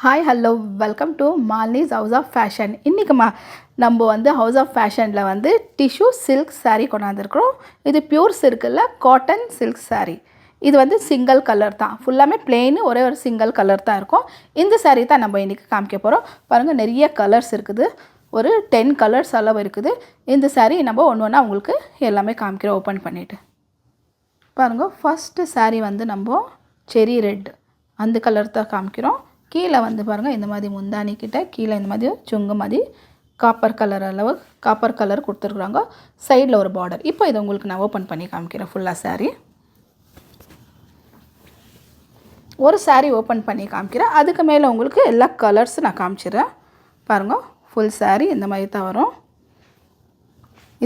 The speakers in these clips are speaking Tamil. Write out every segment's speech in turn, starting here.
Hi hello welcome to Malini's house of fashion. இன்றைக்கி நம்ம வந்து ஹவுஸ் ஆஃப் ஃபேஷனில் வந்து டிஷ்யூ சில்க் சாரீ கொண்டாந்துருக்குறோம். இது பியூர் சில்கில் காட்டன் சில்க் சாரீ. இது வந்து சிங்கிள் கலர் தான், ஃபுல்லாமே பிளெயின், ஒரே ஒரு சிங்கிள் கலர் தான் இருக்கும். இந்த சாரீ தான் நம்ம இன்றைக்கி காமிக்க போகிறோம். பாருங்கள், நிறைய கலர்ஸ் இருக்குது, ஒரு 10 கலர்ஸ் அளவு இருக்குது. இந்த சாரீ நம்ம ஒன்று ஒன்றா உங்களுக்கு எல்லாமே காமிக்கிறோம். ஓப்பன் பண்ணிவிட்டு பாருங்கள். ஃபஸ்ட்டு சாரீ வந்து நம்ம செரி ரெட் அந்த கலர் தான் காமிக்கிறோம். கீழே வந்து பாருங்கள், இந்த மாதிரி முந்தானி கிட்ட கீழே இந்த மாதிரி சுங்கு மாதிரி காப்பர் கலர் அளவு காப்பர் கலர் கொடுத்துருக்குறாங்க. சைடில் ஒரு பார்டர். இப்போ இதை உங்களுக்கு நான் ஓப்பன் பண்ணி காமிக்கிறேன். ஃபுல்லாக சாரீ ஒரு சாரீ ஓப்பன் பண்ணி காமிக்கிறேன். அதுக்கு மேலே உங்களுக்கு எல்லா கலர்ஸ் நான் காமிச்சிடுறேன். பாருங்கள், ஃபுல் சாரீ இந்த மாதிரி தான் வரும்.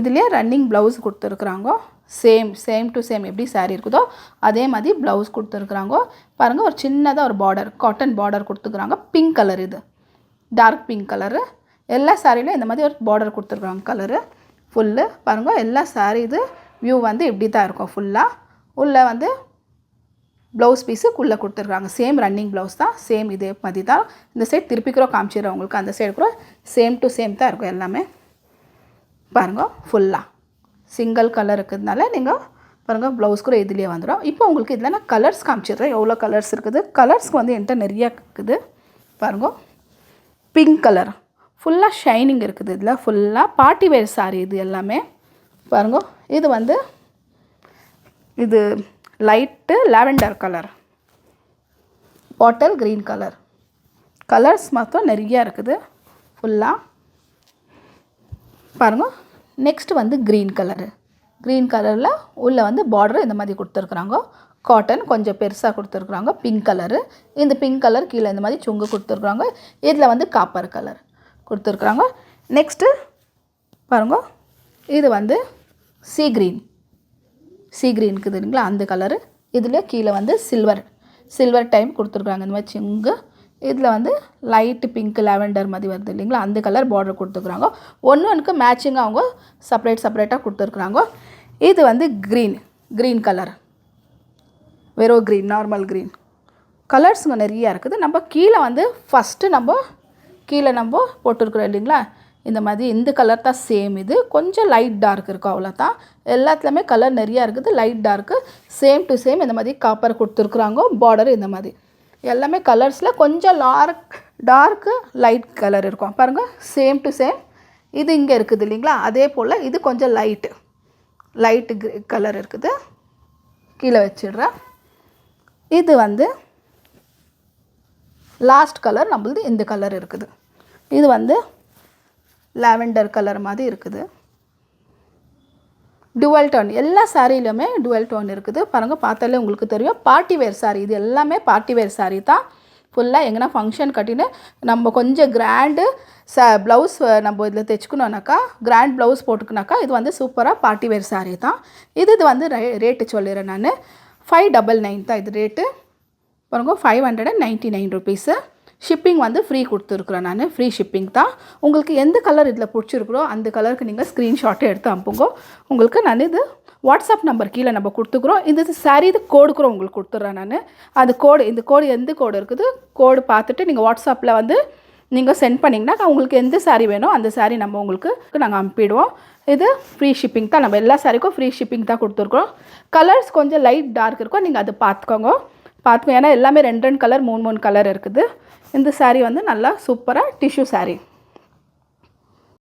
இதுலேயே ரன்னிங் ப்ளவுஸ் கொடுத்துருக்குறாங்க. சேம் டு சேம் எப்படி சாரீ இருக்குதோ அதே மாதிரி ப்ளவுஸ் கொடுத்துருக்குறாங்க. பாருங்கள், ஒரு சின்னதாக ஒரு பார்டர், காட்டன் பார்டர் கொடுத்துருக்குறாங்க. பிங்க் கலர், இது டார்க் பிங்க் கலரு. எல்லா சாரிலையும் இந்த மாதிரி ஒரு பார்டர் கொடுத்துருக்குறாங்க கலரு ஃபுல்லு. பாருங்கள், எல்லா சாரீ இது வியூ வந்து இப்படி தான் இருக்கும். ஃபுல்லாக உள்ளே வந்து ப்ளவுஸ் பீஸுக்குள்ளே கொடுத்துருக்குறாங்க. சேம் ரன்னிங் ப்ளவுஸ் தான், சேம் இதே மாதிரி தான். இந்த சைடு திருப்பிக்கிறோம் காமிச்சிடுறேன் உங்களுக்கு. அந்த சைடு கூட சேம் டு சேம் தான் இருக்கும் எல்லாமே. பாருங்கள், ஃபுல்லாக சிங்கிள் கலர் இருக்கிறதுனால நீங்கள் பாருங்கள், ப்ளவுஸ் கூட இதுலேயே வந்துடும். இப்போ உங்களுக்கு இதில் நான் கலர்ஸ் காமிச்சிடுறேன், எவ்வளோ கலர்ஸ் இருக்குது. கலர்ஸ்க்கு வந்து என்கிட்ட நிறையா இருக்குது. பாருங்கள், பிங்க் கலர் ஃபுல்லாக ஷைனிங் இருக்குது. இதில் ஃபுல்லாக பார்ட்டி வேர் சாரீ இது எல்லாமே. பாருங்கள், இது வந்து இது light lavender colour, bottle green colour. Colours மாத்திரம் நிறையா இருக்குது ஃபுல்லாக. பாருங்கள், நெக்ஸ்ட் வந்து க்ரீன் கலரு. க்ரீன் கலரில் உள்ளே வந்து பார்டர் இந்த மாதிரி கொடுத்துருக்குறாங்க. காட்டன் கொஞ்சம் பெருசாக கொடுத்துருக்குறாங்க. பிங்க் கலரு, இந்த பிங்க் கலர் கீழே இந்த மாதிரி சுங்கு கொடுத்துருக்குறாங்க. இதில் வந்து காப்பர் கலர் கொடுத்துருக்குறாங்க. நெக்ஸ்ட்டு பாருங்கள், இது வந்து சீ க்ரீன் இருக்குது இல்லைங்களா, அந்த கலரு. இதுலேயே கீழே வந்து சில்வர் டைம் கொடுத்துருக்குறாங்க. இந்த மாதிரி சுங்கு. இதில் வந்து லைட்டு பிங்க் லாவெண்டர் மாதிரி வருது இல்லைங்களா, அந்த கலர் பார்டர் கொடுத்துருக்குறாங்க. ஒன்றுக்கு மேட்சிங்காக அவங்க செப்பரேட்டாக கொடுத்துருக்குறாங்க. இது வந்து க்ரீன் கலர், வெறும் க்ரீன், நார்மல் க்ரீன். கலர்ஸுங்க நிறையா இருக்குது. நம்ம கீழே வந்து ஃபஸ்ட்டு நம்ம போட்டிருக்குறோம் இல்லைங்களா, இந்த மாதிரி இந்த கலர் தான் சேம். இது கொஞ்சம் லைட் டார்க் இருக்கும், அவ்வளோதான். எல்லாத்துலேயுமே கலர் நிறையா இருக்குது, light dark. Same to same இந்த மாதிரி காப்பர் கொடுத்துருக்குறாங்க. பார்டர் இந்த மாதிரி எல்லாமே கலர்ஸில் கொஞ்சம் டார்க்கு லைட் கலர் இருக்கும். பாருங்கள், சேம் டு சேம் இது இங்கே இருக்குது இல்லைங்களா, அதே போல் இது கொஞ்சம் லைட்டு கலர் இருக்குது. கீழே வச்சிடுறேன். இது வந்து லாஸ்ட் கலர் நம்மளது இந்த கலர் இருக்குது. இது வந்து லாவெண்டர் கலர் மாதிரி இருக்குது. டுவல் டோன், எல்லா சாரியிலுமே டுவல் டோன் இருக்குது. பாருங்கள், பார்த்தாலே உங்களுக்கு தெரியும். பார்ட்டி வேர் சாரீ இது எல்லாமே பார்ட்டி வேர் சாரீ தான். ஃபுல்லாக எங்கன்னா ஃபங்க்ஷன் கட்டின்னு நம்ம கொஞ்சம் கிராண்டு ப்ளவுஸ் நம்ம இதில் தைச்சிக்கணுன்னாக்கா, கிராண்ட் ப்ளவுஸ் போட்டுக்குனாக்கா இது வந்து சூப்பராக பார்ட்டி வேர் சாரீ தான். இது வந்து ரேட்டு சொல்லிடுறேன் நான். 599 தான் இது ரேட்டு. பாருங்கள், 599 ருபீஸு. ஷிப்பிங் வந்து ஃப்ரீ கொடுத்துருக்குறேன் நான். ஃப்ரீ ஷிப்பிங் தான். உங்களுக்கு எந்த கலர் இதில் பிடிச்சிருக்கிறோ அந்த கலருக்கு நீங்கள் ஸ்க்ரீன்ஷாட்டை எடுத்து அனுப்புங்க. உங்களுக்கு நான் இது வாட்ஸ்அப் நம்பர் கீழே நம்ம கொடுத்துக்குறோம். இந்த சாரீ இது கோடு கூட உங்களுக்கு கொடுத்துட்றேன் நான். அது கோடு, இந்த கோடு எந்த கோடு இருக்குது, கோடு பார்த்துட்டு நீங்கள் வாட்ஸ்அப்பில் வந்து நீங்கள் சென்ட் பண்ணிங்கன்னா உங்களுக்கு எந்த சாரீ வேணும் அந்த சாரீ நம்ம உங்களுக்கு நாங்கள் அனுப்பிடுவோம். இது ஃப்ரீ ஷிப்பிங் தான். நம்ம எல்லா சாரிக்கும் ஃப்ரீ ஷிப்பிங் தான் கொடுத்துருக்குறோம். கலர்ஸ் கொஞ்சம் லைட் டார்க் இருக்கும், நீங்கள் அதை பார்த்துக்கோங்க. ஏன்னா எல்லாமே 2 கலர் 3 கலர் இருக்குது. இந்த சாரீ வந்து நல்லா சூப்பராக டிஷ்யூ சாரீ.